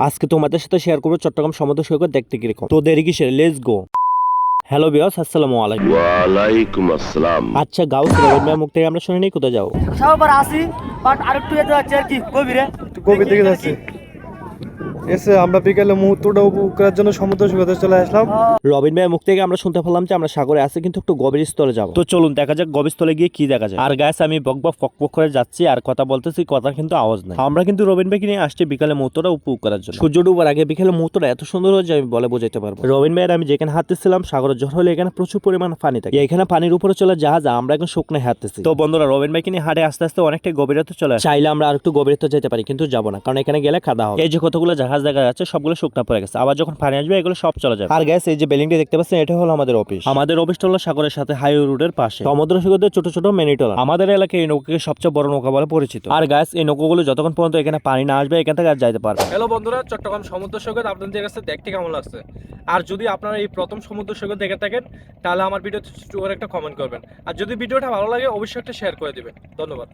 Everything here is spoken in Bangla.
আজকে তোমাদের সাথে শেয়ার করবো চট্টগ্রাম সমুদ্র সৈকত দেখতে কিরকম। তো দেরি কিসের, লেটস গো। হ্যালো ভিউয়ার্স, আসসালামু আলাইকুম। ওয়ালাইকুম আসসালাম। আচ্ছা গাউস রবিন ভাই মুখ থেকে আমরা শুনে নেই কোথায় যাও। সবার আসি বাট আরেকটু যেতে যাচ্ছে আর কি গভীরে গভীর দিকে যাচ্ছি। এসে আমরা বিকেলে মুহূর্তটা উপভোগ করার জন্য সমুদ্র সৈকতে চলে আসলাম। রবিন ভাই মুখ থেকে আমরা শুনতে পেলাম যে আমরা সাগরে আছি, কিন্তু একটু গভীর স্থলে যাবো। তো চলুন দেখা যাক গভীর স্থলে গিয়ে কি দেখা যায়। আর গাইস আমি বকবক ফকফক করে যাচ্ছি আর কথা বলতেছি, কথা কিন্তু আওয়াজ নাই। আমরা কিন্তু রবিন ভাইকে নিয়ে আসছি বিকালে মুহূর্তটা উপভোগ করার জন্য। সূর্য ডুবার আগে বিকেলে মুহূর্তটা এত সুন্দর হয় যে আমি বলে বোঝাইতে পারবো। রবিন ভাইয়ের আমি যেখানে হাঁটতেছিলাম সাগরের ঝড় হলে এখানে প্রচুর পরিমাণ পানি থাকে। এখানে পানির উপরে চলে জাহাজ, আমরা এখন শুকনো হাঁটতেছি। তো বন্ধুরা রবিন ভাইকে নিয়ে হাঁটে আস্তে আস্তে অনেকটা গভীরতা চলে আসে। চাইলে আমরা আর একটু গভীরতা যেতে পারি, কিন্তু যাবো না, কারণ এখানে গেলে খাদা হবে। এই যে কতগুলো জাহাজ দেখা যাচ্ছে সবগুলো শুকনা পড়ে গেছে, আবার যখন পানি আসবে এগুলো সব চলে যাবে। আর গ্যাস এই যে বিল্ডিংটি দেখতে পাচ্ছেন এটা হলো আমাদের অফিস। আমাদের অফিসটা হলো সাগরের সাথে হাইওয়ে রোডের পাশে। সমুদ্র সৈকতের ছোট ছোট মিনি ট্রলার। আমাদের এলাকায় এই নৌকাকে সবচেয়ে বড় নৌকা বলে পরিচিত। আর গ্যাস এই নৌকাগুলো যতক্ষণ পর্যন্ত এখানে পানি না আসবে এখান থেকে আর যাইতে পারবে। হ্যালো বন্ধুরা, চট্টগ্রাম সমুদ্র সৈকত আপনাদের কাছে দেখতে কেমন লাগছে? আর যদি আপনারা এই প্রথম সমুদ্র সৈকত দেখে থাকেন তাহলে আমার ভিডিওতে একটা কমেন্ট করবেন। আর যদি ভিডিওটা ভালো লাগে অবশ্যই একটা শেয়ার করে দিবেন। ধন্যবাদ।